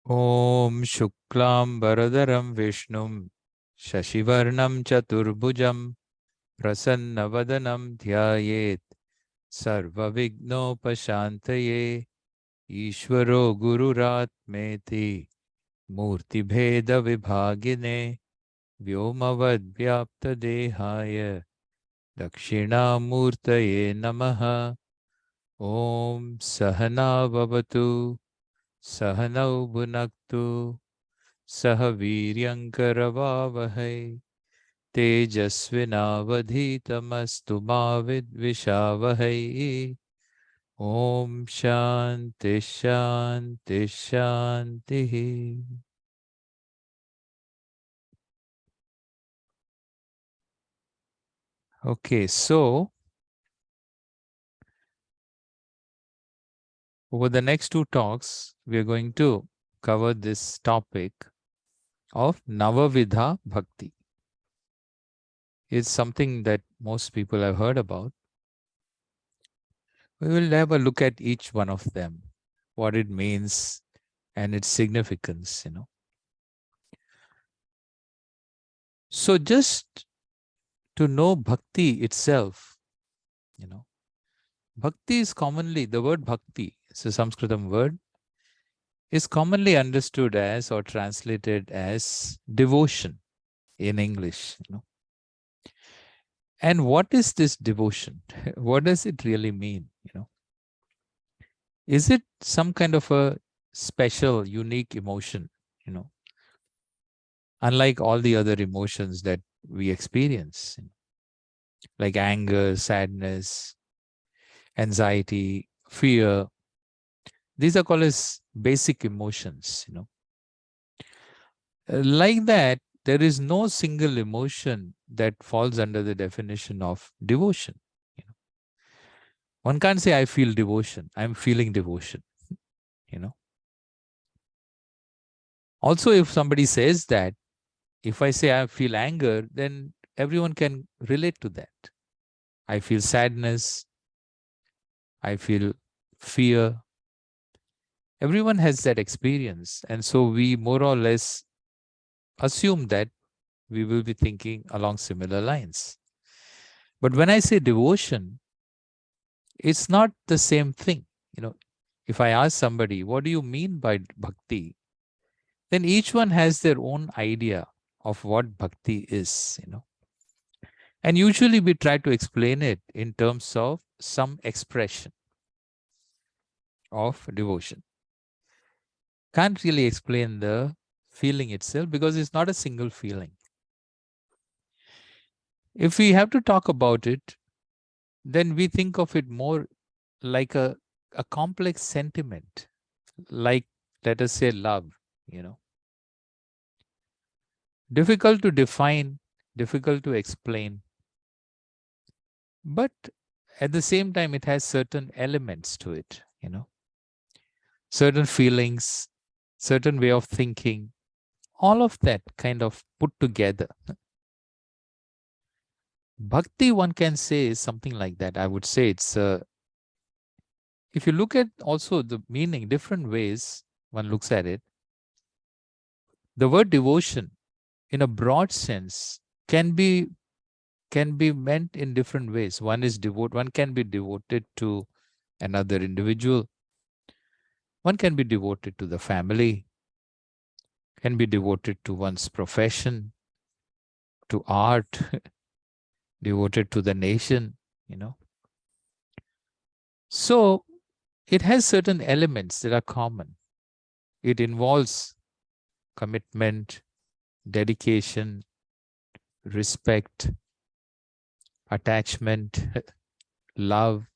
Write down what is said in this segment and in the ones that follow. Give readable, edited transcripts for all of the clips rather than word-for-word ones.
Om Shuklam Baradaram Vishnum Shashivarnam Chaturbhujam Prasannavadanam Dhyayet Sarva Vignopashantaye Ishvaro Gururatmeti Murti Bheda Vibhagine Vyomavad Vyapta Dehaya Dakshinamurtaye Namaha Om Sahana Vavatu Sahanau Bhunaktu Saha Viryankaravavahai Tejasvinavadhitamastu ma vidvishavahai. Om Shanti Shanti Shanti. Okay, so over the next two talks, we are going to cover this topic of Navavidha Bhakti. It's something that most people have heard about. We will have a look at each one of them, what it means and its significance, So just to know bhakti itself, bhakti is commonly, the word bhakti, it's a Sanskritam word, is commonly understood as or translated as devotion in English, And what is this devotion? What does it really mean, Is it some kind of a special, unique emotion, Unlike all the other emotions that we experience, like anger, sadness, anxiety, fear. These are called as basic emotions, Like that, there is no single emotion that falls under the definition of devotion. One can't say, I feel devotion. I'm feeling devotion, Also, if somebody says that, if I say I feel anger, then everyone can relate to that. I feel sadness. I feel fear. Everyone has that experience. And so we more or less assume that we will be thinking along similar lines. But when I say devotion, it's not the same thing. If I ask somebody, what do you mean by bhakti? Then each one has their own idea of what bhakti is, And usually we try to explain it in terms of some expression of devotion. Can't really explain the feeling itself because it's not a single feeling. If we have to talk about it, then we think of it more like a complex sentiment, like, let us say, love, Difficult to define, difficult to explain. But at the same time, it has certain elements to it, Certain feelings, certain way of thinking, all of that kind of put together. Bhakti, one can say, is something like that. I would say it's if you look at also the meaning, different ways one looks at it, the word devotion in a broad sense can be meant in different ways. One can be devoted to another individual. One can be devoted to the family, can be devoted to one's profession, to art, devoted to the nation, So it has certain elements that are common. It involves commitment, dedication, respect, attachment, love,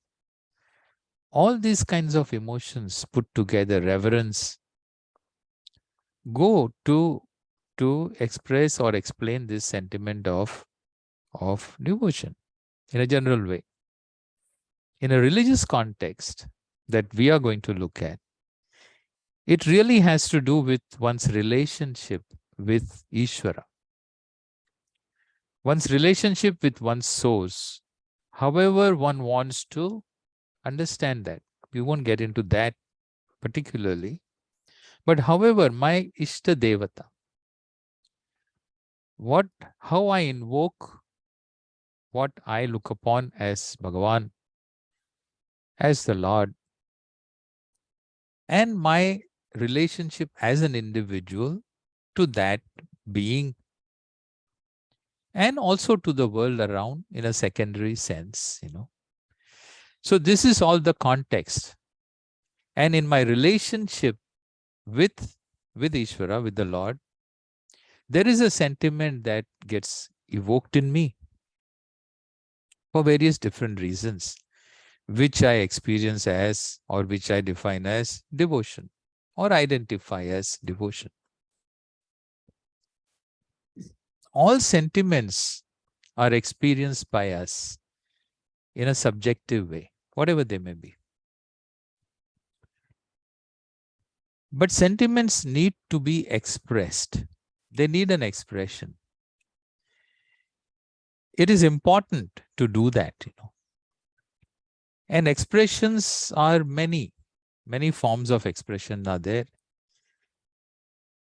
all these kinds of emotions put together, reverence, go to express or explain this sentiment of devotion in a general way. In a religious context that we are going to look at, it really has to do with one's relationship with Ishvara, one's relationship with one's source, however one wants to understand that. We won't get into that particularly. But however, my Ishta Devata, how I invoke what I look upon as Bhagavan, as the Lord, and my relationship as an individual to that being, and also to the world around in a secondary sense. So this is all the context. And in my relationship with Ishvara, with the Lord, there is a sentiment that gets evoked in me for various different reasons, which I experience as, or which I define as devotion, or identify as devotion. All sentiments are experienced by us in a subjective way, whatever they may be. But sentiments need to be expressed. They need an expression. It is important to do that. And expressions are many. Many forms of expression are there.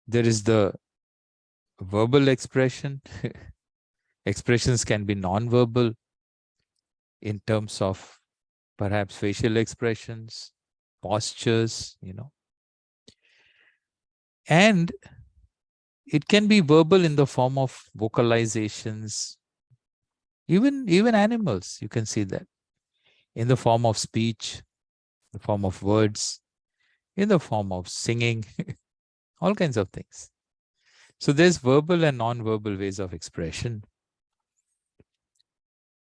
There is the verbal expression. Expressions can be non-verbal in terms of perhaps facial expressions, postures. And it can be verbal in the form of vocalizations. Even animals, you can see that. In the form of speech, the form of words, in the form of singing, all kinds of things. So there's verbal and non-verbal ways of expression.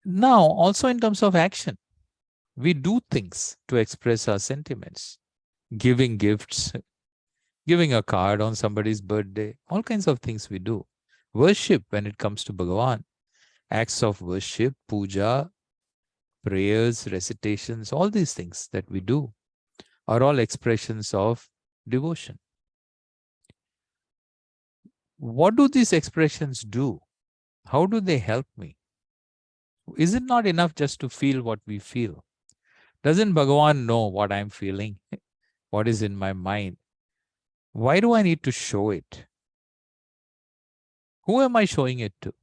Now, also in terms of action, we do things to express our sentiments. Giving gifts, giving a card on somebody's birthday, all kinds of things we do. Worship when it comes to Bhagavan, acts of worship, puja, prayers, recitations, all these things that we do are all expressions of devotion. What do these expressions do? How do they help me? Is it not enough just to feel what we feel? Doesn't Bhagavan know what I'm feeling? What is in my mind? Why do I need to show it? Who am I showing it to?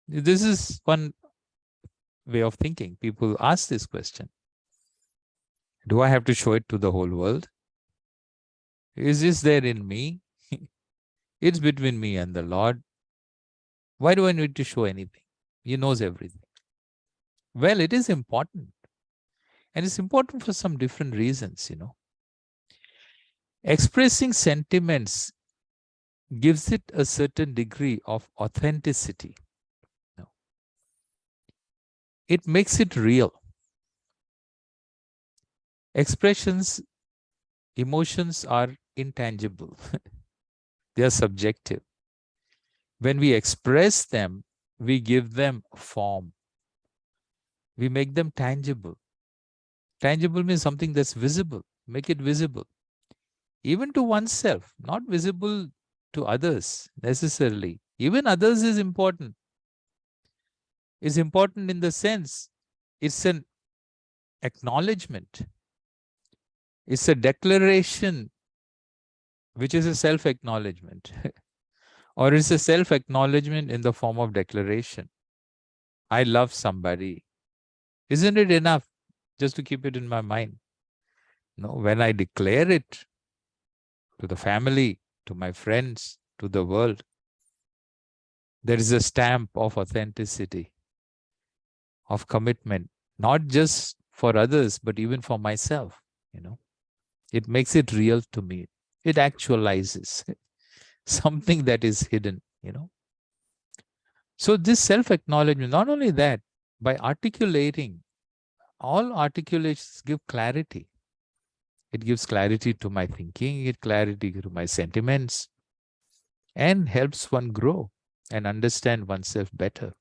This is one way of thinking. People ask this question. Do I have to show it to the whole world? Is this there in me? It's between me and the Lord. Why do I need to show anything? He knows everything. Well, it is important. And it's important for some different reasons. Expressing sentiments gives it a certain degree of authenticity. It makes it real. Expressions, emotions are intangible. They are subjective. When we express them, we give them form. We make them tangible. Tangible means something that's visible. Make it visible. Even to oneself, not visible to others necessarily. Even others is important. It's important in the sense it's an acknowledgement. It's a declaration, which is a self-acknowledgement. Or it's a self-acknowledgement in the form of declaration. I love somebody. Isn't it enough just to keep it in my mind? No, when I declare it to the family, to my friends, to the world, there is a stamp of authenticity, of commitment, not just for others, but even for myself. It makes it real to me. It actualizes something that is hidden. So this self-acknowledgement, not only that, by articulating, all articulations give clarity. It gives clarity to my thinking, it clarity to my sentiments, and helps one grow and understand oneself better.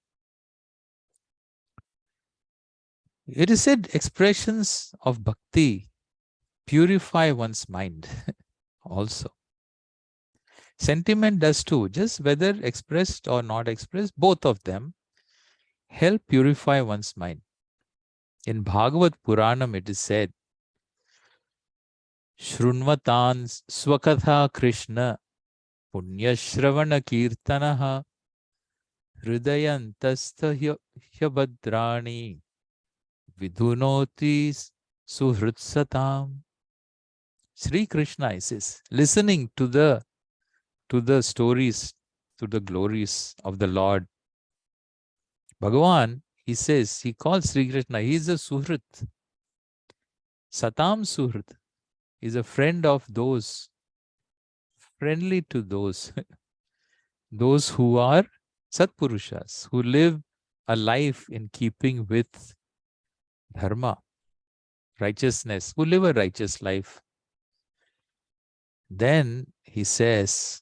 It is said expressions of bhakti purify one's mind also. Sentiment does too, just whether expressed or not expressed, both of them help purify one's mind. In Bhagavat Purana, it is said, Shrunvatan Swakatha Krishna Punya Shravana Kirtanaha Hridayantastha Hyabadrani Vidhunoti Suhritsatam. Sri Krishna is listening to the stories, to the glories of the Lord. Bhagavan, he says, he calls Sri Krishna, he is a Suhrit. Satam Suhrit is a friend of those, friendly to those, those who are Satpurushas, who live a life in keeping with dharma, righteousness, who live a righteous life. Then he says,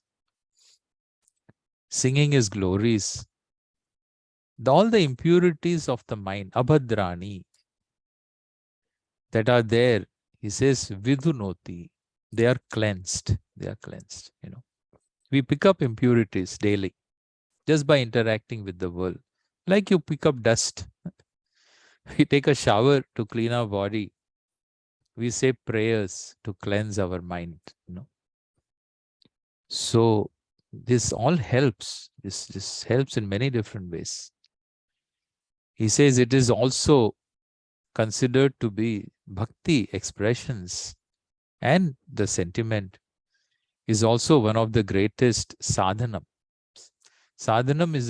singing his glories, all the impurities of the mind, abhadrani, that are there, he says, vidhunoti, they are cleansed. They are cleansed, We pick up impurities daily just by interacting with the world. Like you pick up dust. We take a shower to clean our body. We say prayers to cleanse our mind, So this all helps. This helps in many different ways. He says it is also considered to be bhakti expressions, and the sentiment is also one of the greatest sadhanam. Sadhanam is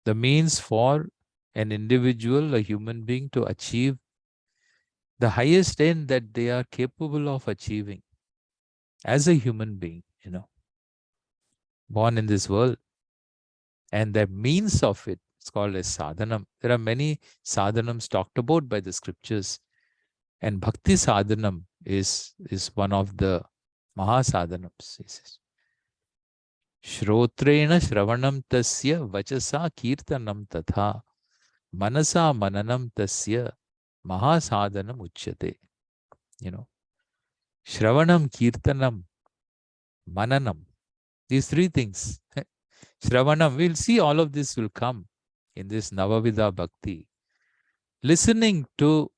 the means for an individual, a human being, to achieve the highest end that they are capable of achieving as a human being, born in this world. And the means of it is called as sadhanam. There are many sadhanams talked about by the scriptures. And bhakti sadhanam is one of the mahasadhanams. He says, Shrotrena shravanam tasya vachasa kirtanam tatha manasa mananam tasya mahasadhanam uchyate. Shravanam, kirtanam, mananam. These three things. Shravanam, we'll see all of this will come in this Navavidha Bhakti. Listening to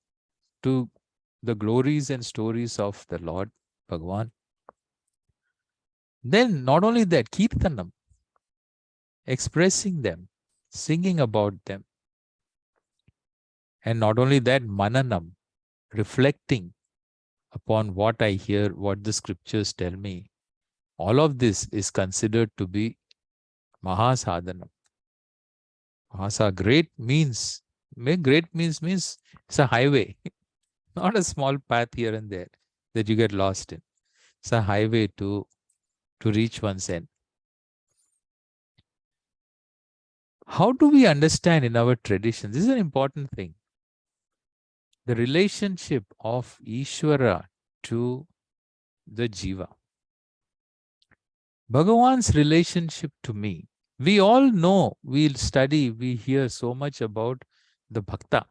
the glories and stories of the Lord Bhagavan. Then not only that, kirtanam, expressing them, singing about them. And not only that, mananam, reflecting upon what I hear, what the scriptures tell me. All of this is considered to be mahasadhanam. Great means it's a highway, not a small path here and there that you get lost in. It's a highway to reach one's end. How do we understand in our tradition? This is an important thing. The relationship of Ishvara to the Jiva. Bhagavan's relationship to me. We all know, we'll study, we hear so much about the bhakta.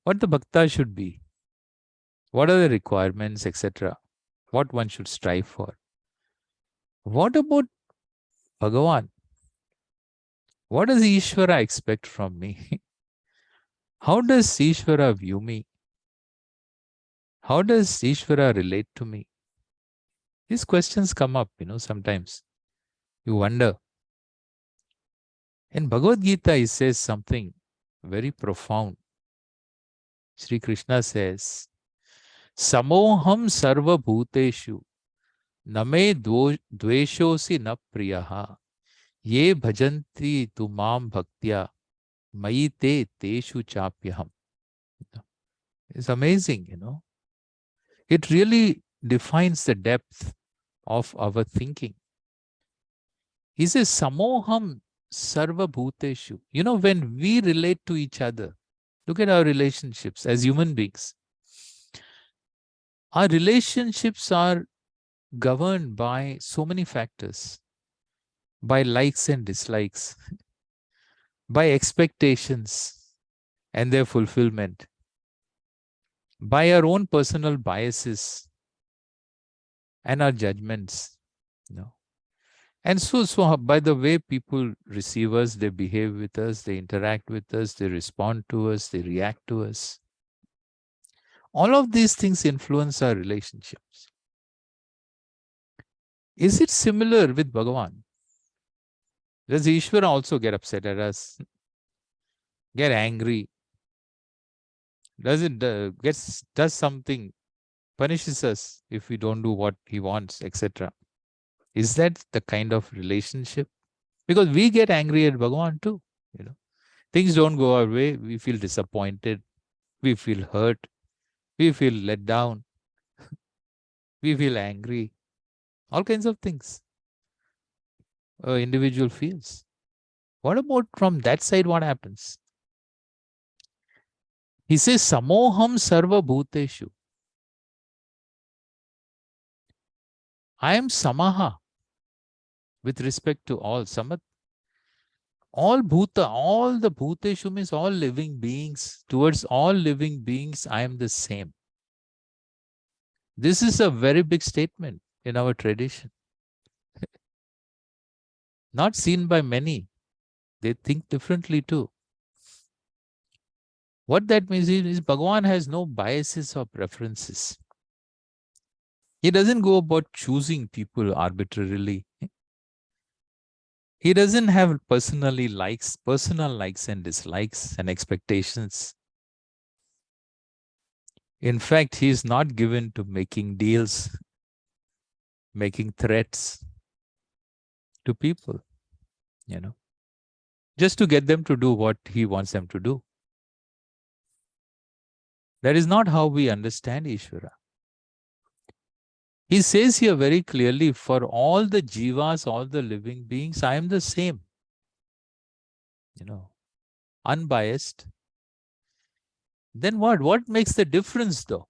What the bhakta should be. What are the requirements, etc. What one should strive for. What about Bhagavan? What does Ishvara expect from me? How does Ishvara view me? How does Ishvara relate to me? These questions come up, sometimes. You wonder. In Bhagavad Gita, he says something very profound. Sri Krishna says, Samoham sarva bhuteshu name dveshosi na priyaha ye bhajanti tu mam bhaktya mayi te teshu chapyaham. It's amazing, It really defines the depth of our thinking. He says, Samoham sarva bhuteshu. When we relate to each other, look at our relationships as human beings. Our relationships are governed by so many factors, by likes and dislikes, by expectations and their fulfillment, by our own personal biases and our judgments. And so by the way people receive us, they behave with us, they interact with us, they respond to us, they react to us. All of these things influence our relationships. Is it similar with Bhagavan? Does Ishvara also get upset at us? Get angry? Does it does something, punishes us if we don't do what he wants, etc.? Is that the kind of relationship? Because we get angry at Bhagavan too. Things don't go our way. We feel disappointed. We feel hurt. We feel let down. We feel angry. All kinds of things an individual feels. What about from that side? What happens? He says, Samoham sarva bhuteshu. I am samaha with respect to all. Samat. All bhuta, all the bhuteshu means all living beings. Towards all living beings, I am the same. This is a very big statement in our tradition. Not seen by many. They think differently too. What that means is Bhagavan has no biases or preferences. He doesn't go about choosing people arbitrarily. He doesn't have personal likes and dislikes and expectations. In fact, he is not given to making deals, making threats to people, just to get them to do what he wants them to do. That is not how we understand Ishvara. He says here very clearly, for all the jivas, all the living beings, I am the same. Unbiased. Then what? What makes the difference though?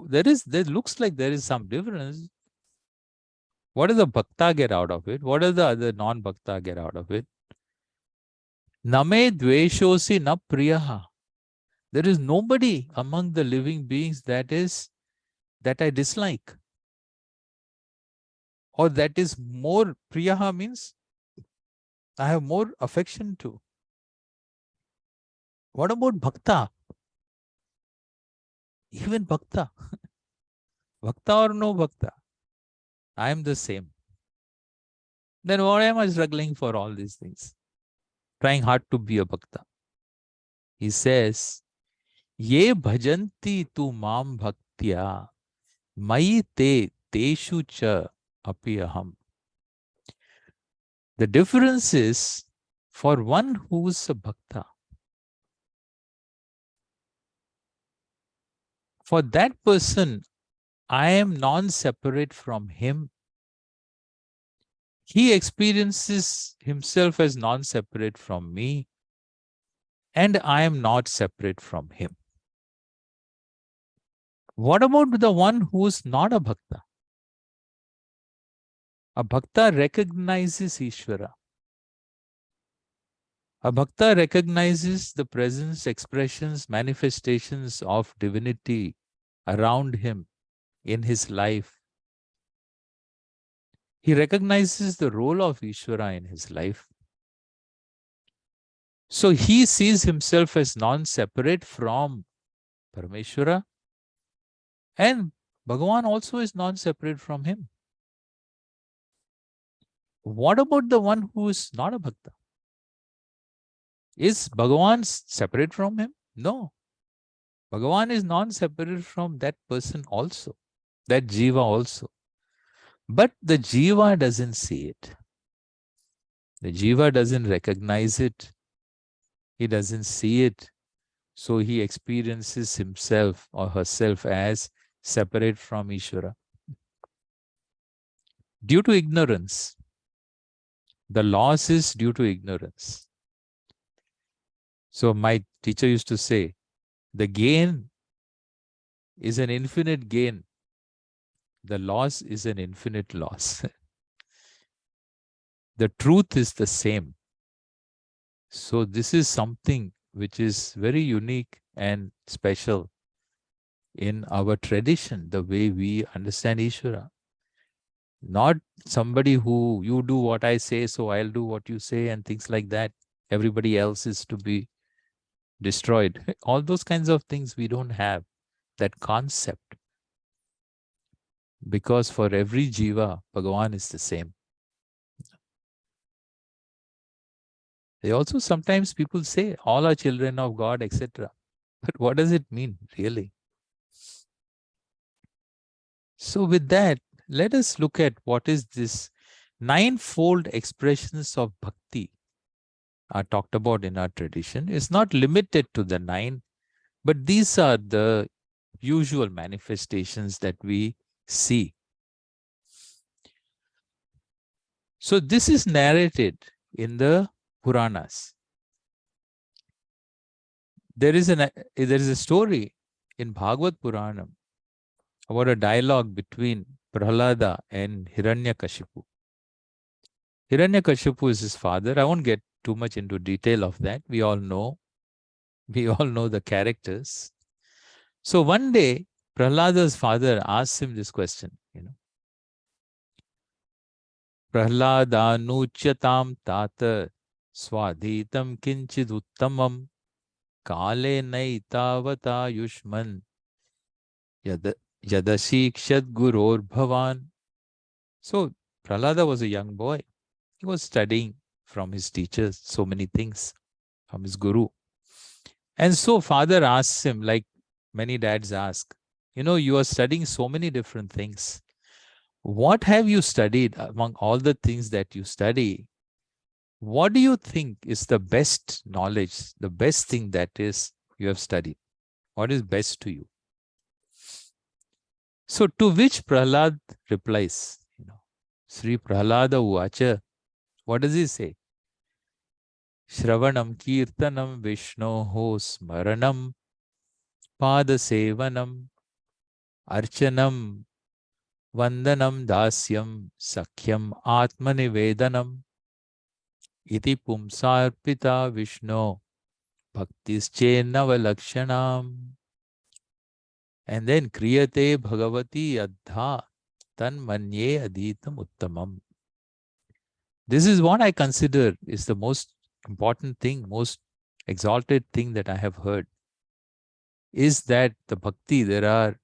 There looks like there is some difference. What does the bhakta get out of it? What does the other non-bhakta get out of it? Name dveshosi na priyaha. There is nobody among the living beings that I dislike. Or that is more, priyaha means I have more affection to. What about bhakta? Even bhakta. Bhakta or no bhakta, I am the same. Then why am I struggling for all these things? Trying hard to be a bhakta. He says, Ye bhajanti tu mam bhaktya, mai te teshu cha api aham. The difference is, for one who is a bhakta, for that person, I am non-separate from him. He experiences himself as non-separate from me, and I am not separate from him. What about the one who is not a bhakta? A bhakta recognizes Ishvara. A bhakta recognizes the presence, expressions, manifestations of divinity around him in his life. He recognizes the role of Ishvara in his life. So he sees himself as non-separate from Parameshwara, and Bhagavan also is non-separate from him. What about the one who is not a bhakta? Is Bhagavan separate from him? No. Bhagavan is non-separate from that person also, that jiva also. But the jiva doesn't see it. The jiva doesn't recognize it. He doesn't see it. So he experiences himself or herself as separate from Ishvara. Due to ignorance. The loss is due to ignorance. So my teacher used to say, the gain is an infinite gain. The loss is an infinite loss. The truth is the same. So this is something which is very unique and special in our tradition, the way we understand Ishvara. Not somebody who, you do what I say, so I'll do what you say, and things like that. Everybody else is to be destroyed. All those kinds of things we don't have. that concept. Because for every jiva, Bhagavan is the same. They also sometimes people say all are children of God, etc. But what does it mean really? So with that, let us look at what is this ninefold expressions of bhakti are talked about in our tradition. It's not limited to the 9, but these are the usual manifestations that we see. So this is narrated in the Puranas. There is a story in Bhagavat Purana about a dialogue between Prahlada and Hiranyakashipu. Hiranyakashipu is his father. I won't get too much into detail of that. We all know the characters. So one day, Prahlada's father asks him this question, Prahladanuchyatam tata swadhitam kinchid uttamam kale naitavata yushman yadashikshad guror bhavan. So Prahlada was a young boy. He was studying from his teachers so many things, from his guru. And so father asks him, like many dads ask, you are studying so many different things. What have you studied among all the things that you study? What do you think is the best knowledge, the best thing that is you have studied? What is best to you? So to which Prahlad replies, Sri Prahlada Uvacha, what does he say? Shravanam Kirtanam Vishnoho Smaranam Padasevanam Archanam Vandanam Dasyam Sakhyam Atmanivedanam Iti Pumsarpita Vishno Bhaktischennava Lakshanam. And then Kriyate Bhagavati Adha Tan Manye Adhitam Uttamam. This is what I consider is the most important thing, most exalted thing that I have heard. Is that the bhakti, there are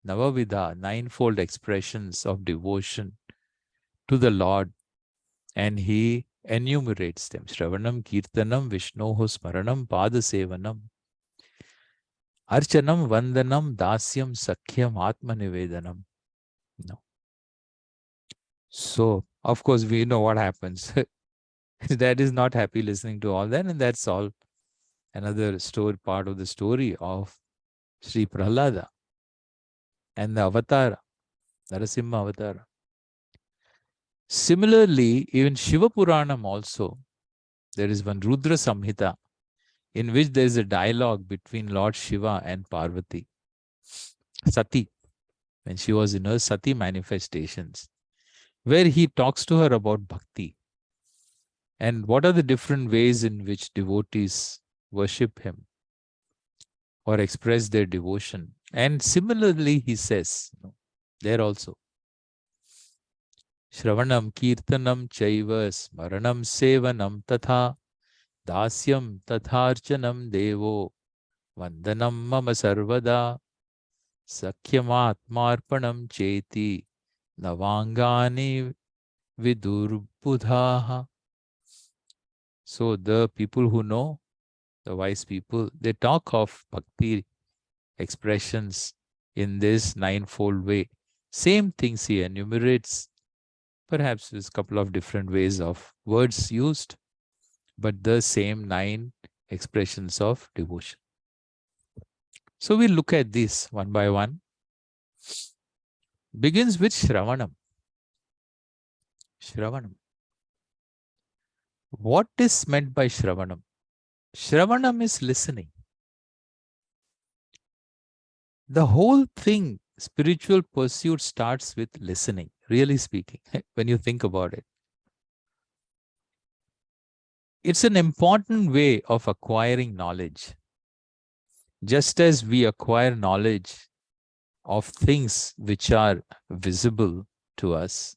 Navavidha, ninefold expressions of devotion to the Lord, and he enumerates them. Shravanam, Kirtanam, Vishnoho Smaranam, Padasevanam, Archanam, Vandanam, Dasyam, Sakhyam, Atmanivedanam. No. So, of course, we know what happens. Dad is not happy listening to all that, and that's all another story, part of the story of Sri Prahlada and the Avatara, Narasimha Avatara. Similarly, even Shiva Puranam also, there is one Rudra Samhita in which there is a dialogue between Lord Shiva and Parvati, Sati, when she was in her Sati manifestations, where he talks to her about bhakti and what are the different ways in which devotees worship him or express their devotion. And similarly, he says, there also, Shravanam, Kirtanam, Chaiva, Smaranam, Sevanam, Tatha, Dasyam, Tatharchanam, Devo, Vandanam, Mama Sarvada, Sakyamatmarpanam, Cheti, Navangani, Vidurbudhaha. So the people who know, the wise people, they talk of bhakti expressions in this ninefold way. Same things he enumerates, perhaps with a couple of different ways of words used, but the same 9 expressions of devotion. So we'll look at this one by one. Begins with Shravanam. Shravanam. What is meant by Shravanam? Shravanam is listening. The whole thing, spiritual pursuit, starts with listening, really speaking, when you think about it. It's an important way of acquiring knowledge. Just as we acquire knowledge of things which are visible to us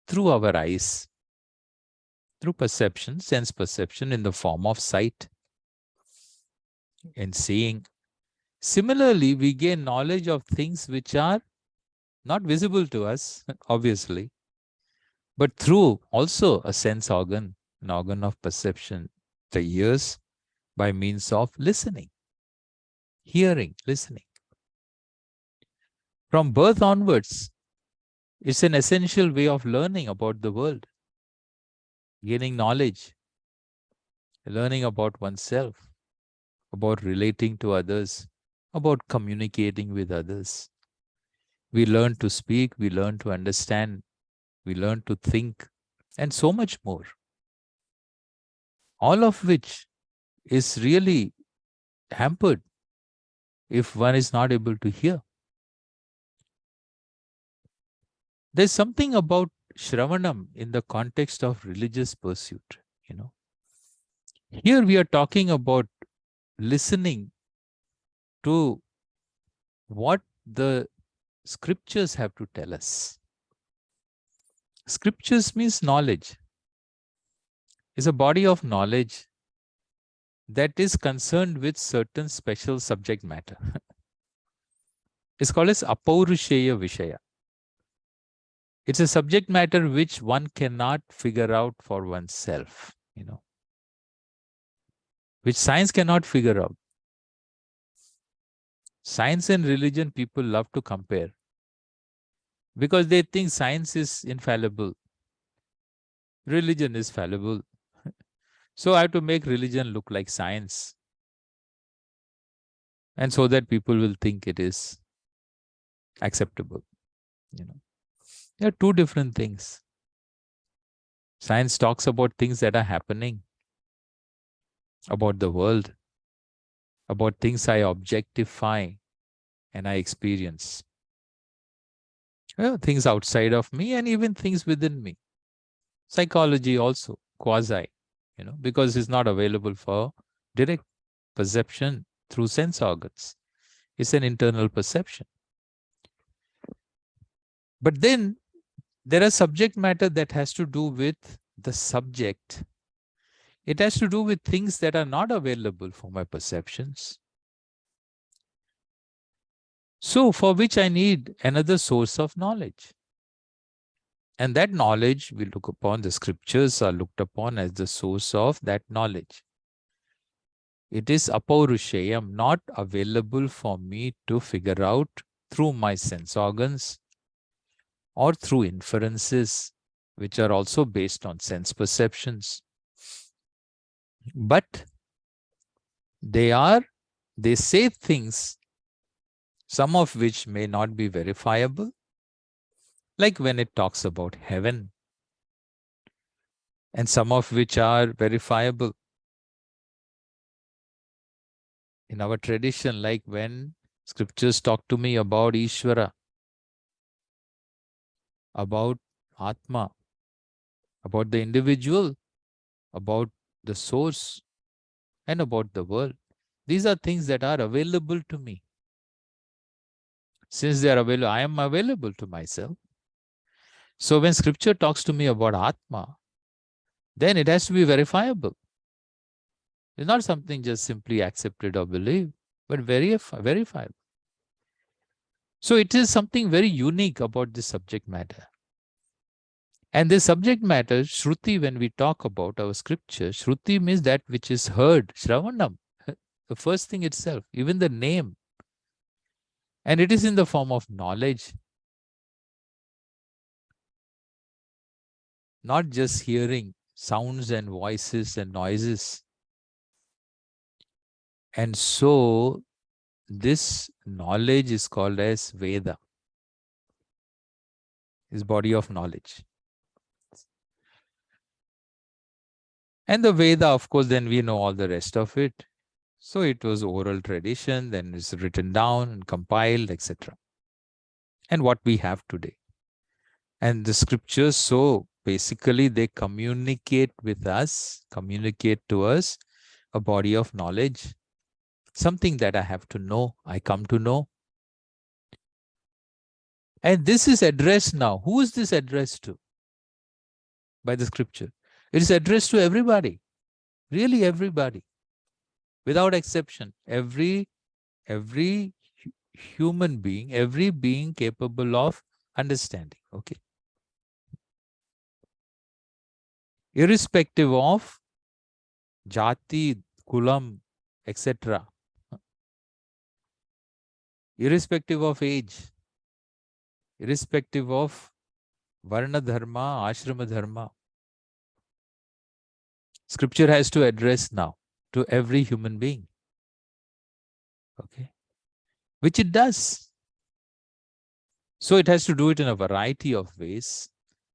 through our eyes, through perception, sense perception in the form of sight and seeing. Similarly, we gain knowledge of things which are not visible to us, obviously, but through also a sense organ, an organ of perception, the ears, by means of listening, hearing, listening. From birth onwards, it's an essential way of learning about the world, gaining knowledge, learning about oneself, about relating to others, about communicating with others. We learn to speak, we learn to understand, we learn to think, and so much more. All of which is really hampered if one is not able to hear. There's something about Shravanam in the context of religious pursuit, Here we are talking about listening to what the scriptures have to tell us. Scriptures means knowledge. It's a body of knowledge that is concerned with certain special subject matter. It's called as Apaurusheya Vishaya. It's a subject matter which one cannot figure out for oneself, which science cannot figure out. Science and religion, people love to compare because they think science is infallible. Religion is fallible. So I have to make religion look like science. And so that people will think it is acceptable. There are two different things. Science talks about things that are happening, about the world, about things I objectify and I experience. Things outside of me and even things within me. Psychology also, quasi, because it's not available for direct perception through sense organs. It's an internal perception. But then there are subject matter that has to do with the subject. It has to do with things that are not available for my perceptions. So for which I need another source of knowledge. And that knowledge we look upon, the scriptures are looked upon as the source of that knowledge. It is apaurushayam, not available for me to figure out through my sense organs or through inferences, which are also based on sense perceptions. But they say things, some of which may not be verifiable, like when it talks about heaven, and some of which are verifiable. In our tradition, like when scriptures talk to me about Ishvara, about Atma, about the individual, about the source, and about the world. These are things that are available to me. Since they are available, I am available to myself. So when scripture talks to me about Atma, then it has to be verifiable. It's not something just simply accepted or believed, but verifiable. So it is something very unique about this subject matter. And this subject matter, Shruti, when we talk about our scripture, Shruti means that which is heard, Shravanam, the first thing itself, even the name. And it is in the form of knowledge. Not just hearing sounds and voices and noises. And so this knowledge is called as Veda. Is body of knowledge. And the Veda, of course, then we know all the rest of it. So it was oral tradition, then it's written down and compiled, etc. And what we have today. And the scriptures, so basically they communicate with us, communicate to us a body of knowledge, something that I have to know, I come to know. And this is addressed now. Who is this addressed to? By the scripture. It is addressed to everybody, really everybody, without exception. Every Every human being, every being capable of understanding. Okay. Irrespective of jati, kulam, etc. Irrespective of age, irrespective of varna dharma, ashrama dharma. Scripture has to address now to every human being. Okay. Which it does. So it has to do it in a variety of ways.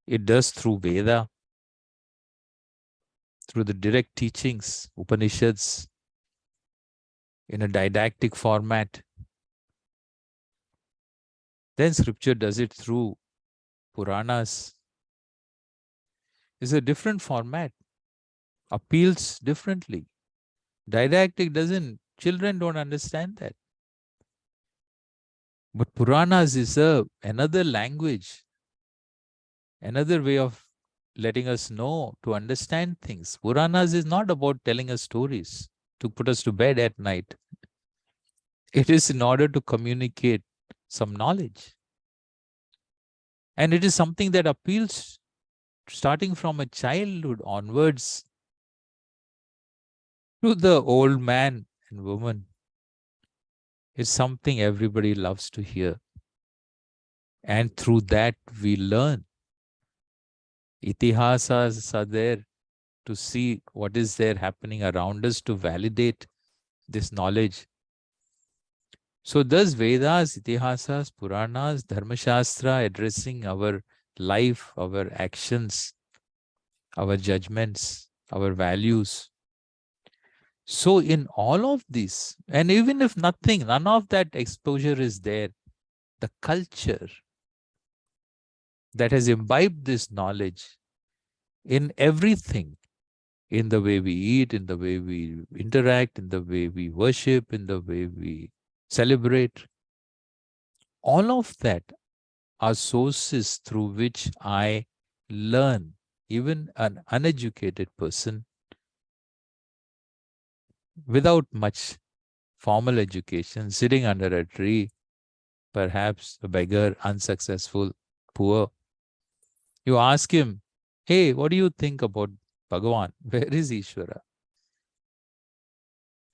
It does through Veda, through the direct teachings, Upanishads, in a didactic format. Then scripture does it through Puranas. It's a different format, appeals differently. Didactic doesn't, children don't understand that. But Puranas is another language, another way of letting us know, to understand things. Puranas is not about telling us stories to put us to bed at night. It is in order to communicate some knowledge. And it is something that appeals starting from a childhood onwards to the old man and woman. It's something everybody loves to hear. And through that we learn. Itihasas are there to see what is there happening around us, to validate this knowledge. So thus Vedas, Itihasas, Puranas, Dharmashastra addressing our life, our actions, our judgments, our values. So in all of this, and even if none of that exposure is there, the culture that has imbibed this knowledge in everything, in the way we eat, in the way we interact, in the way we worship, in the way we celebrate, all of that are sources through which I learn. Even an uneducated person without much formal education, sitting under a tree, perhaps a beggar, unsuccessful, poor, you ask him, hey, what do you think about Bhagavan? Where is Ishvara?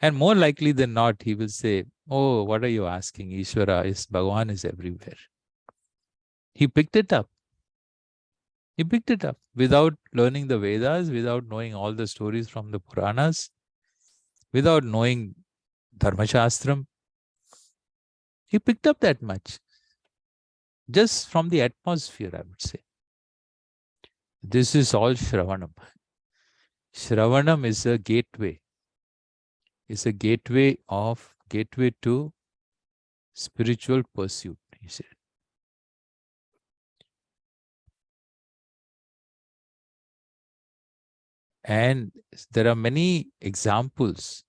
And more likely than not, he will say, oh, what are you asking? Ishvara is, Bhagavan is everywhere. He picked it up. He picked it up without learning the Vedas, without knowing all the stories from the Puranas, without knowing Dharmashastram. He picked up that much. Just from the atmosphere, I would say. This is all Shravanam. Shravanam is a gateway. It's a gateway to spiritual pursuit, he said. And there are many examples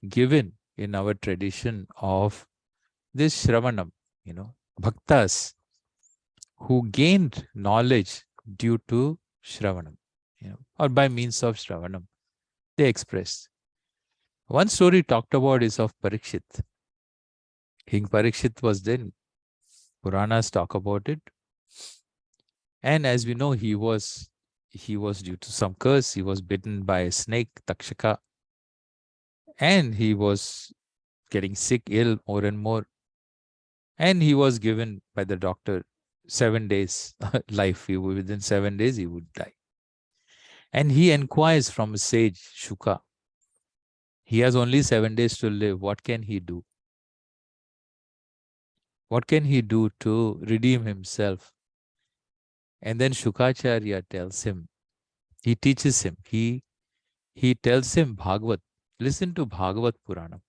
given in our tradition of this Shravanam, bhaktas who gained knowledge due to Shravanam, or by means of Shravanam, they expressed. One story talked about is of Parikshit. King Parikshit was then, Puranas talk about it. And as we know, he was due to some curse, he was bitten by a snake, Takshaka, and he was getting sick, ill more and more. And he was given by the doctor 7 days life. Within 7 days, he would die. And he inquires from a sage, Shuka. He has only 7 days to live. What can he do? What can he do to redeem himself? And then Shukacharya tells him, he teaches him, he tells him Bhagavat, listen to Bhagavat Purana.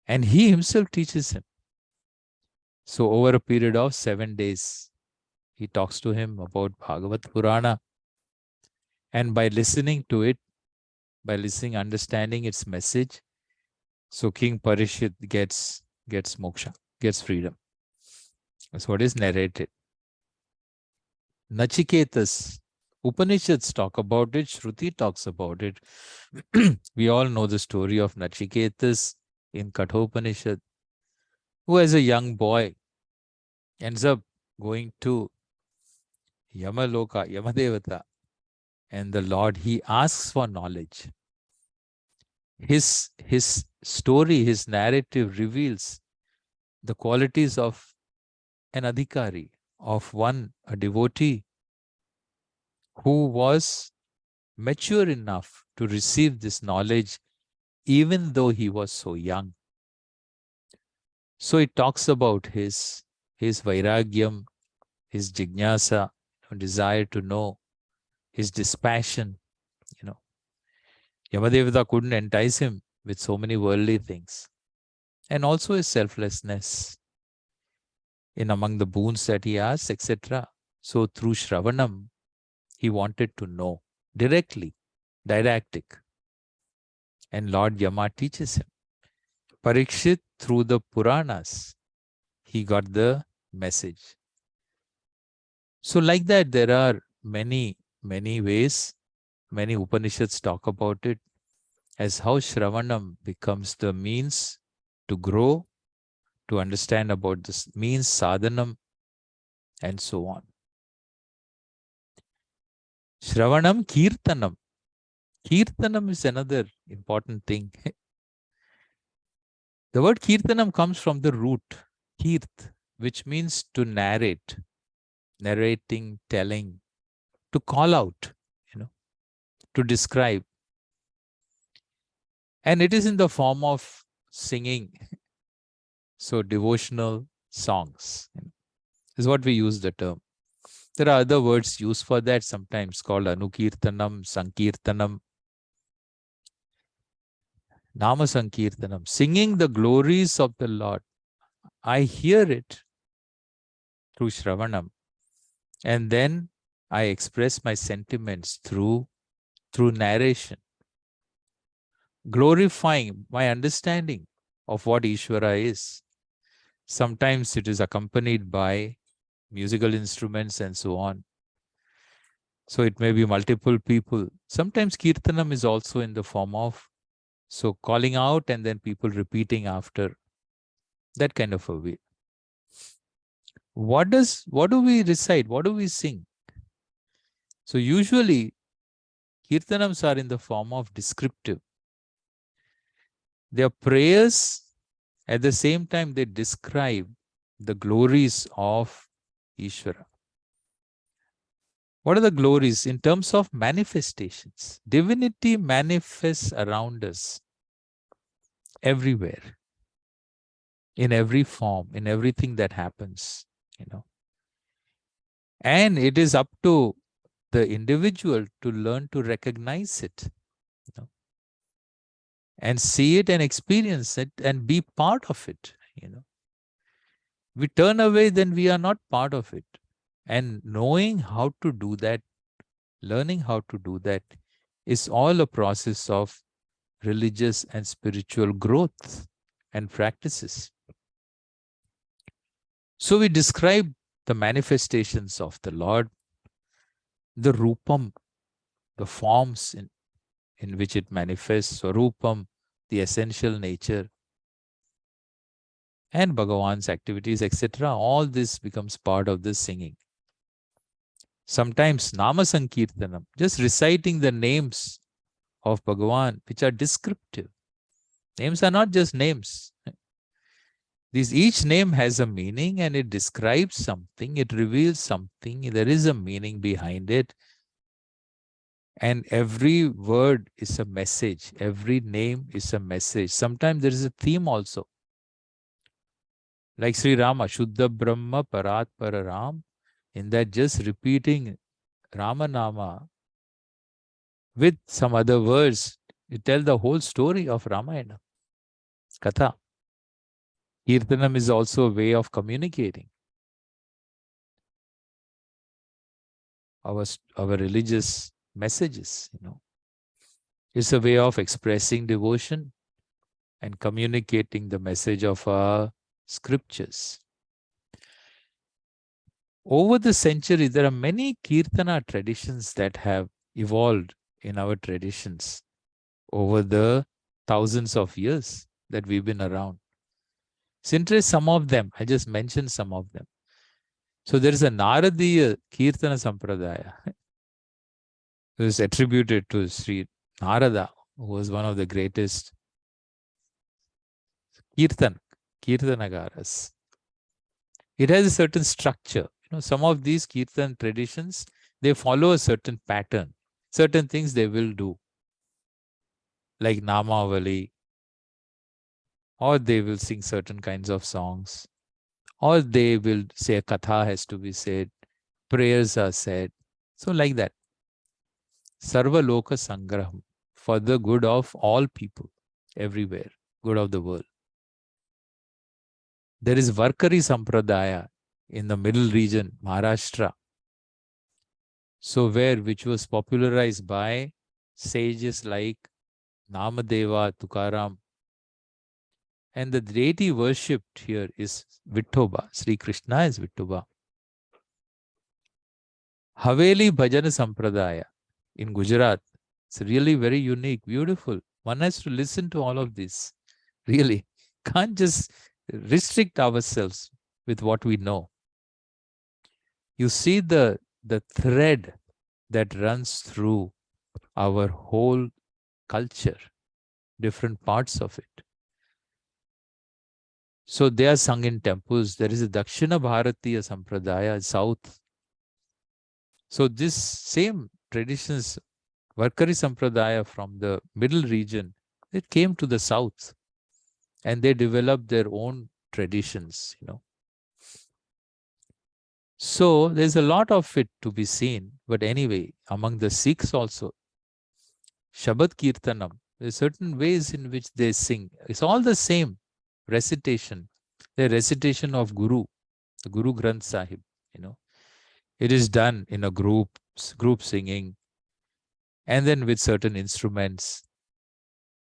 And he himself teaches him. So over a period of 7 days, he talks to him about Bhagavat Purana. And by listening to it, understanding its message, so King Parikshit gets moksha, gets freedom. That's what is narrated. Nachiketas, Upanishads talk about it, Shruti talks about it. We all know the story of Nachiketas. in Kathopanishad, who as a young boy ends up going to Yamaloka, Yamadevata, and the Lord, he asks for knowledge. His story, his narrative reveals the qualities of an adhikari, of one, a devotee, who was mature enough to receive this knowledge even though he was so young. So it talks about his vairagyam, his jignasa, desire to know, his dispassion. Yamadevata couldn't entice him with so many worldly things. And also his selflessness in among the boons that he asks, etc. So through Shravanam, he wanted to know directly, didactic. And Lord Yama teaches him. Parikshit, through the Puranas, he got the message. So like that, there are many ways, many Upanishads talk about it, as how Shravanam becomes the means to grow, to understand about this means, sadhanam, and so on. Shravanam, kirtanam. Kirtanam is another important thing. The word kirtanam comes from the root kirt, which means to narrate, narrating, telling, to call out, to describe. And it is in the form of singing. So devotional songs is what we use the term. There are other words used for that, sometimes called anukirtanam, sankirtanam, nama sankirtanam, singing the glories of the Lord. I hear it through Shravanam, and then I express my sentiments through narration, glorifying my understanding of what Ishvara is. Sometimes it is accompanied by musical instruments and so on. So it may be multiple people. Sometimes kirtanam is also in the form of calling out and then people repeating after, that kind of a way. What do we recite? What do we sing? So usually kirtanams are in the form of descriptive. They are prayers. At the same time, they describe the glories of Ishvara. What are the glories? In terms of manifestations, divinity manifests around us everywhere, in every form, in everything that happens, And it is up to the individual to learn to recognize it, and see it and experience it and be part of it, We turn away, then we are not part of it. And knowing how to do that, learning how to do that, is all a process of religious and spiritual growth and practices. So we describe the manifestations of the Lord, the rupam, the forms in which it manifests, rupam, the essential nature, and Bhagavan's activities, etc. All this becomes part of this singing. Sometimes Nama Sankirtanam, just reciting the names of Bhagavan, which are descriptive. Names are not just names. Each name has a meaning and it describes something, it reveals something, there is a meaning behind it. And every word is a message, every name is a message. Sometimes there is a theme also. Like Sri Rama, Shuddha Brahma Parat Pararam, in that just repeating Rama Nama with some other words, you tell the whole story of Ramayana. Katha. Kirtanam is also a way of communicating our religious messages, It's a way of expressing devotion and communicating the message of our scriptures. Over the centuries, there are many Kirtana traditions that have evolved in our traditions over the thousands of years. that we've been around. So interest some of them. I just mentioned some of them. So there is a Naradiya Kirtana Sampradaya. It is attributed to Sri Narada, who was one of the greatest Kirtanagaras. It has a certain structure. Some of these Kirtan traditions, they follow a certain pattern. Certain things they will do, like Namavali, or they will sing certain kinds of songs, or they will say a katha has to be said, prayers are said. So like that. Sarva Loka Sangraham, for the good of all people, everywhere, good of the world. There is Varkari Sampradaya in the middle region, Maharashtra. So which was popularized by sages like Namadeva, Tukaram. And the deity worshipped here is Vithoba. Sri Krishna is Vithoba. Haveli Bhajana Sampradaya in Gujarat. It's really very unique, beautiful. One has to listen to all of this. Really. Can't just restrict ourselves with what we know. You see the thread that runs through our whole culture, different parts of it. So they are sung in temples. There is a Dakshina Bharatiya Sampradaya, south. So this same traditions, Varkari Sampradaya from the middle region, it came to the south. And they developed their own traditions, So there's a lot of it to be seen. But anyway, among the Sikhs also, Shabad Kirtanam, there's certain ways in which they sing. It's all the same recitation. The recitation of Guru, the Guru Granth Sahib, It is done in a group singing, and then with certain instruments,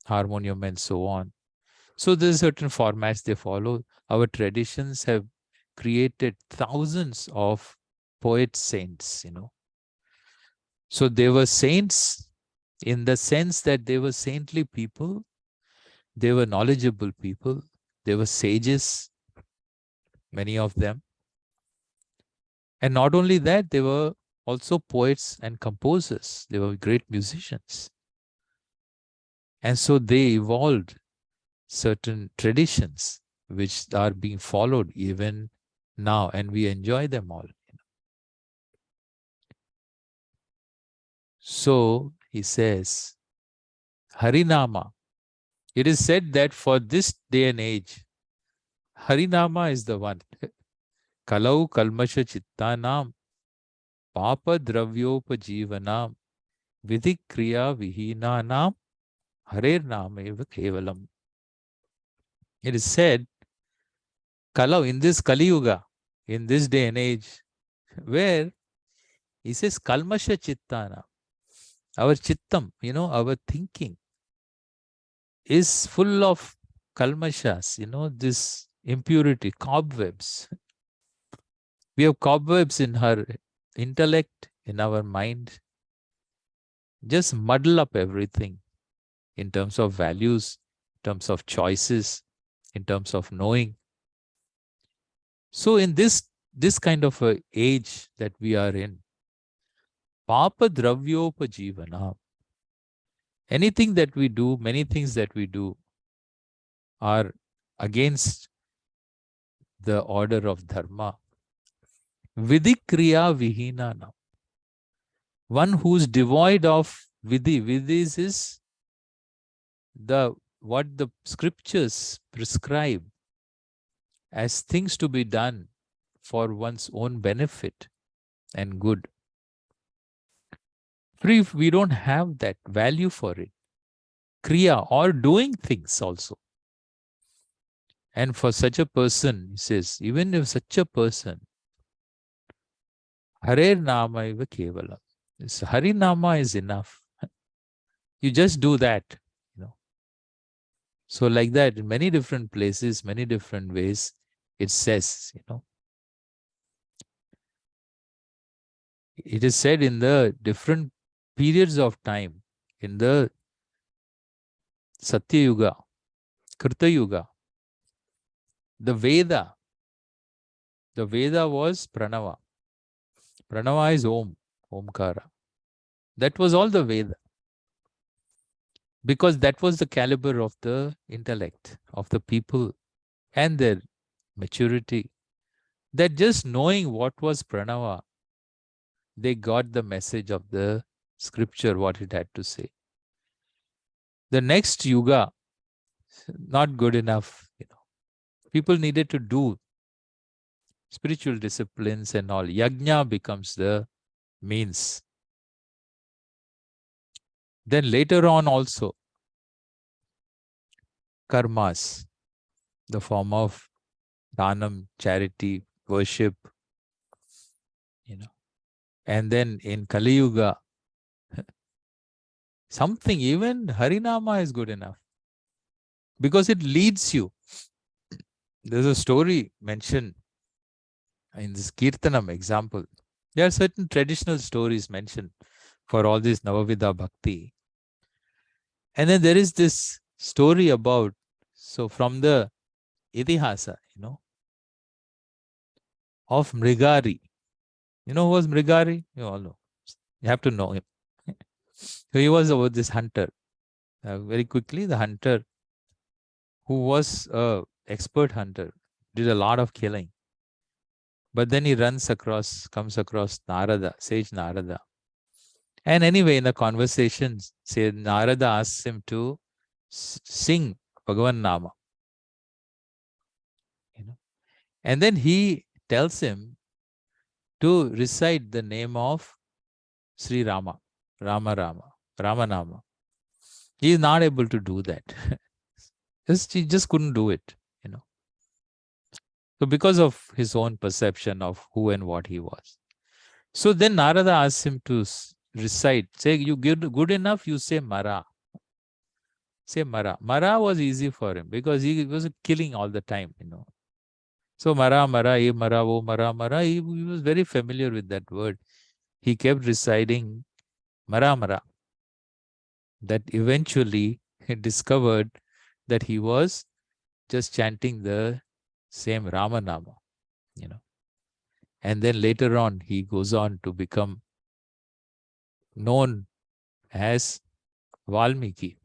harmonium and so on. So there's certain formats they follow. Our traditions have created thousands of poet saints, So they were saints in the sense that they were saintly people, they were knowledgeable people, they were sages, many of them. And not only that, they were also poets and composers. They were great musicians. And so they evolved certain traditions which are being followed even now, and we enjoy them all. So he says, Harinama. It is said that for this day and age, Harinama is the one. Kalau kalmasha chittanam, papa dravyopajivanam, Vedic kriya vihinanam, Harer nameva kevalam. It is said, Kalau, in this Kali Yuga, in this day and age, where he says kalmasha chittana, our chittam, our thinking is full of kalmashas, this impurity, cobwebs. We have cobwebs in our intellect, in our mind. Just muddle up everything in terms of values, in terms of choices, in terms of knowing. So in this kind of a age that we are in, Papa Dravyopajivana, anything that we do, many things that we do are against the order of Dharma. Vidik Kriya Vihinana, one who's devoid of Vidhi. Vidhi is what the scriptures prescribe as things to be done for one's own benefit and good. If we don't have that value for it, kriya or doing things also. And for such a person, he says, even if such a person, Hare Nama eva kevala. Hari Nama is enough. You just do that, So like that, in many different places, many different ways, it says, It is said in the different periods of time, in the Satya Yuga, Krita Yuga. The Veda was Pranava. Pranava is Om, Omkara. That was all the Veda. Because that was the caliber of the intellect of the people and their maturity. That just knowing what was Pranava, they got the message of the scripture, what it had to say. The next Yuga, not good enough. People needed to do spiritual disciplines and all. Yajna becomes the means. Then later on also, karmas, the form of dhanam, charity, worship, And then in Kali Yuga, something, even Harinama is good enough. Because it leads you. There's a story mentioned in this Kirtanam example. There are certain traditional stories mentioned for all this Navavidha Bhakti. And then there is this story about, so from the Itihasa, of Mrigari. You know who was Mrigari? You all know. You have to know him. So he was about this hunter. Very quickly, the hunter who was an expert hunter, did a lot of killing. But then he comes across Narada, sage Narada. And anyway, in the conversations, say Narada asks him to sing Bhagavan Nama. And then he tells him to recite the name of Sri Rama, Ramanama. He is not able to do that. He just couldn't do it, So because of his own perception of who and what he was. So then Narada asks him to recite. Say, you good enough, you say Mara. Say Mara. Mara was easy for him because he was killing all the time, So Mara, Mara, Mara, O Mara, Mara. He was very familiar with that word. He kept reciting Mara, Mara. That eventually he discovered that he was just chanting the same Ramanama, And then later on, he goes on to become known as Valmiki.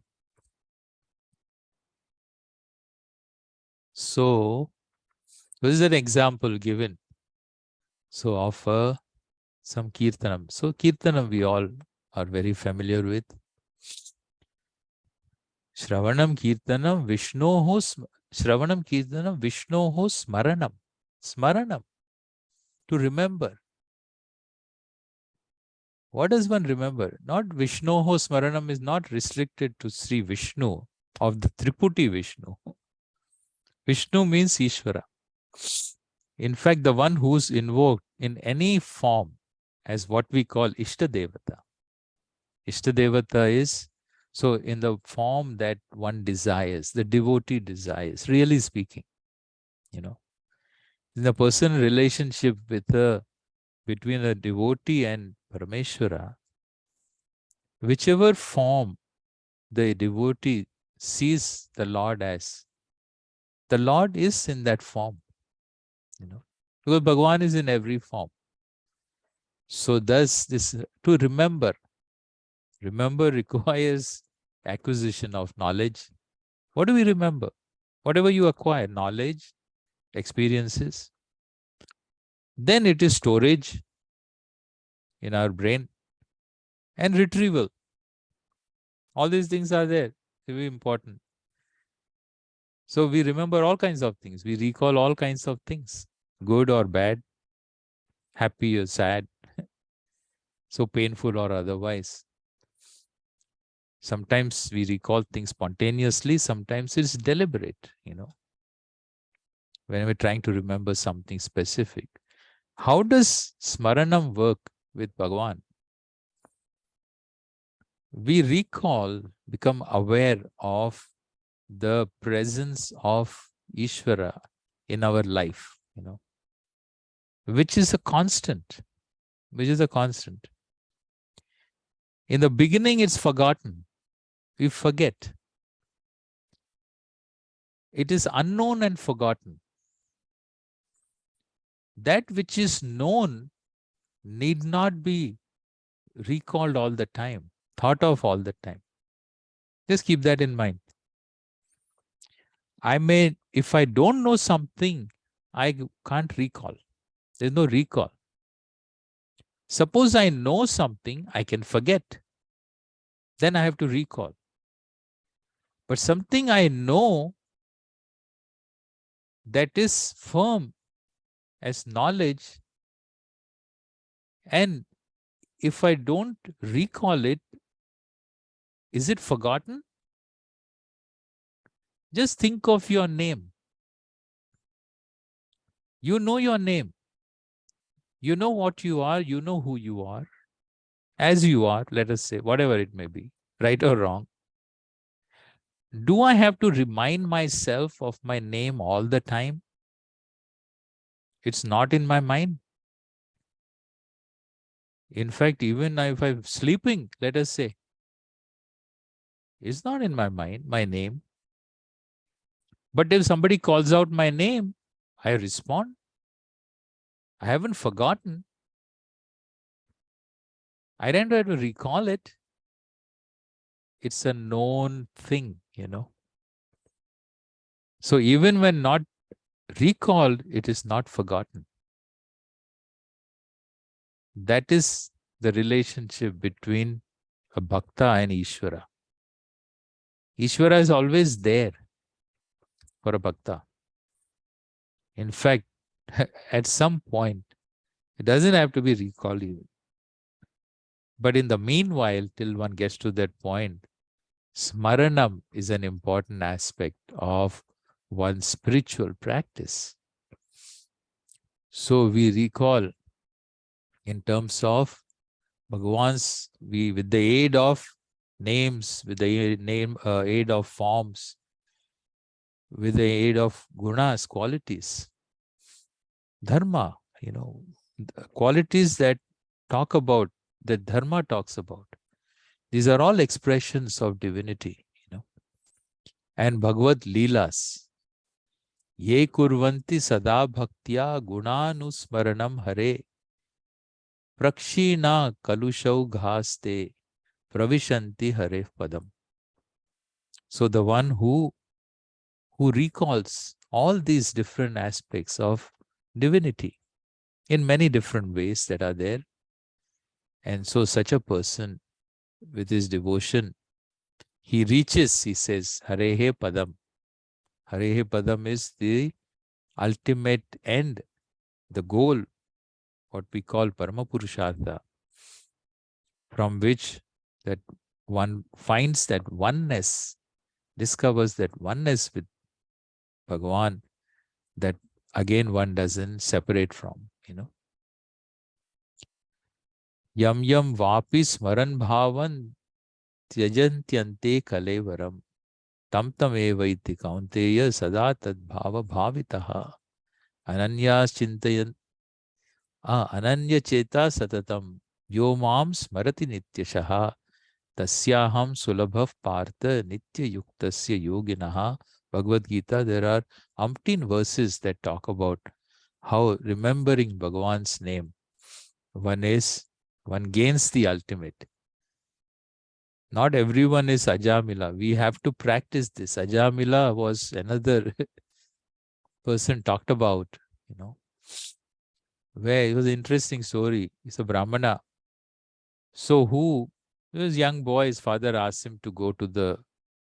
So, this is an example given. So, of some Kirtanam. So, Kirtanam we all are very familiar with. Shravanam Kirtanam Vishnoho Smaranam. Smaranam. To remember. What does one remember? Not Vishnoho Smaranam is not restricted to Sri Vishnu of the Triputi Vishnu. Vishnu means Ishvara. In fact, the one who's invoked in any form as what we call Ishtadevata. Ishtadevata is, so in the form that one desires, the devotee desires, really speaking, in the personal relationship between a devotee and Parameshwara, whichever form the devotee sees the Lord as, the Lord is in that form, because Bhagavan is in every form. So thus this, to remember requires acquisition of knowledge. What do we remember? Whatever you acquire, knowledge, experiences, then it is storage in our brain and retrieval. All these things are there, very important. So we remember all kinds of things. We recall all kinds of things, good or bad, happy or sad, so painful or otherwise. Sometimes we recall things spontaneously, sometimes it's deliberate, when we're trying to remember something specific. How does Smaranam work with Bhagavan? We recall, become aware of the presence of Ishvara in our life, which is a constant. In the beginning, it's forgotten. We forget. It is unknown and forgotten. That which is known need not be recalled all the time, thought of all the time. Just keep that in mind. If I don't know something, I can't recall. There's no recall. Suppose I know something, I can forget. Then I have to recall. But something I know that is firm as knowledge, and if I don't recall it, is it forgotten? Just think of your name. You know your name. You know what you are. You know who you are. As you are, let us say, whatever it may be, right or wrong. Do I have to remind myself of my name all the time? It's not in my mind. In fact, even if I'm sleeping, let us say, it's not in my mind, my name. But if somebody calls out my name, I respond. I haven't forgotten. I don't have to recall it. It's a known thing, So even when not recalled, it is not forgotten. That is the relationship between a bhakta and Ishvara. Ishvara is always there for a bhakta. In fact, at some point, it doesn't have to be recalled even. But in the meanwhile, till one gets to that point, smaranam is an important aspect of one's spiritual practice. So we recall in terms of Bhagavan's, with the aid of names, with the aid of forms, with the aid of gunas, qualities, dharma, qualities that talk about, that dharma talks about. These are all expressions of divinity, and Bhagavad Leelas. Ye kurvanti sada bhaktya gunanusmaranam hare prakshina kalushau ghaste pravishanti hare padam. So the one who recalls all these different aspects of divinity in many different ways that are there. And so such a person, with his devotion, he reaches, he says, Harehe Padam. Harehe Padam is the ultimate end, the goal, what we call Paramapurushartha, from which that one finds that oneness, discovers that oneness with Bhagavan, that again one doesn't separate from, Yam yam vapi smaran bhavan tyajantyante kalevaram tam tam evaiti kaunteya sada tad bhava bhavitaha ananyas chintayan ananya cheta satatam yo mam smarati nityashaha tasyaham sulabhav partha nitya yuktasya yoginaha. Bhagavad Gita, there are umpteen verses that talk about how remembering Bhagavan's name, one gains the ultimate. Not everyone is Ajamila. We have to practice this. Ajamila was another person talked about, where it was an interesting story. It's a Brahmana. So he was a young boy, his father asked him to go to the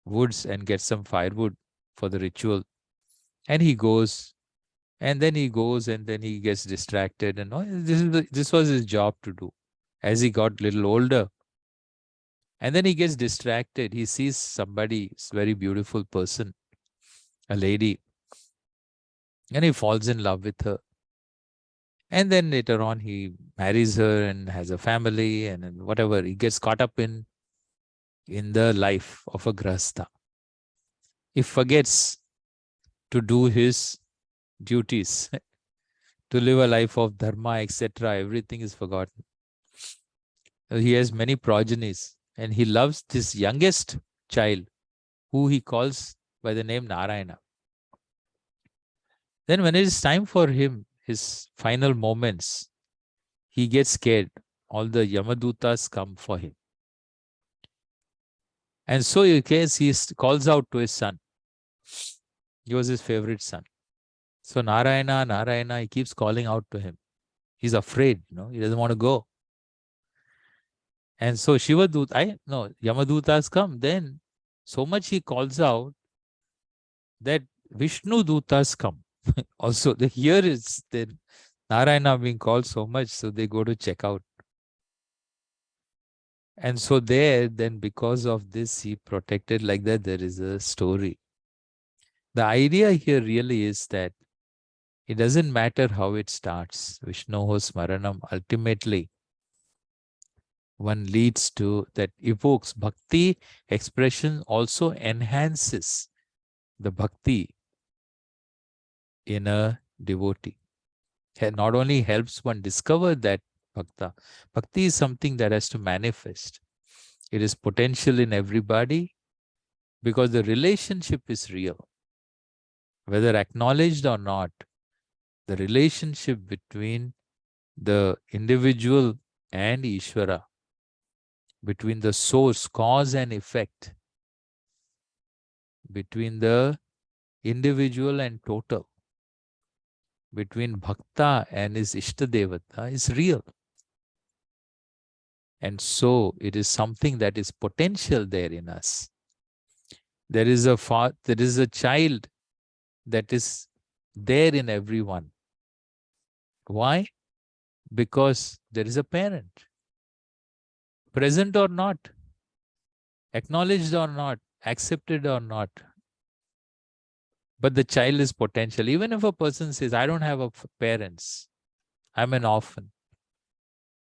woods and get some firewood for the ritual. And he goes, and then he gets distracted. And this was his job to do. As he got a little older, and then he gets distracted. He sees somebody, very beautiful person, a lady, and he falls in love with her. And then later on, he marries her and has a family and whatever. He gets caught up in the life of a grahastha. He forgets to do his duties, to live a life of dharma, etc. Everything is forgotten. He has many progenies, and he loves this youngest child, who he calls by the name Narayana. Then when it is time for him, his final moments, he gets scared. All the Yamadutas come for him. And so in case he calls out to his son. He was his favorite son. So Narayana, Narayana, he keeps calling out to him. He's afraid, he doesn't want to go. And so Yamadutas come. Then so much he calls out that Vishnu Dutas come. Also, here is the Narayana being called so much, so they go to check out. And so then because of this, he protected like that. There is a story. The idea here really is that it doesn't matter how it starts. Vishnoho Smaranam, ultimately, one leads to that evokes bhakti expression, also enhances the bhakti in a devotee. It not only helps one discover that bhakti is something that has to manifest. It is potential in everybody because the relationship is real. Whether acknowledged or not, the relationship between the individual and Ishvara, between the source, cause and effect, between the individual and total, between Bhakta and his Ishtadevata is real. And so it is something that is potential there in us. There is a child that is there in everyone. Why? Because there is a parent. Present or not, acknowledged or not, accepted or not. But the child is potential. Even if a person says, I don't have parents, I'm an orphan.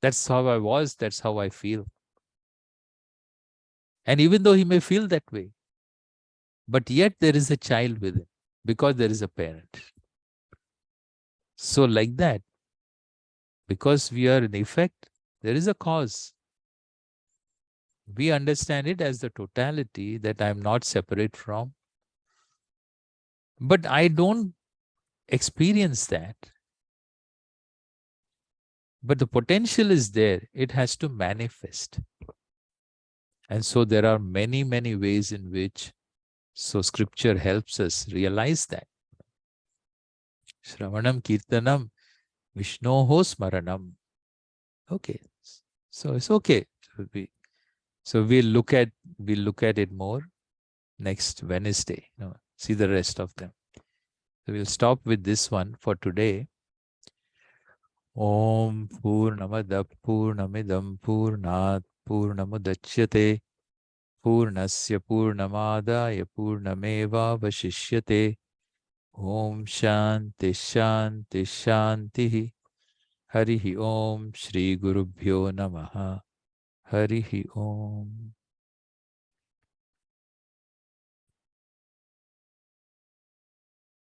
That's how I was, that's how I feel. And even though he may feel that way, but yet there is a child within because there is a parent. So like that, because we are in effect, there is a cause. We understand it as the totality that I'm not separate from. But I don't experience that. But the potential is there. It has to manifest. And so there are many, many ways in which scripture helps us realize that. Shravanam Kirtanam Vishnoho Smaranam. Okay. So it's okay. So we'll look at it more next Wednesday. See the rest of them. So we'll stop with this one for today. Om Purnamada Purnamidam Purnat Purnamudachyate Purnasya Purnamadaya Purnameva Vashishyate. Om Shanti Shanti Shanti. Harihi Om Shri Gurubhyo Namaha. Harihi Om.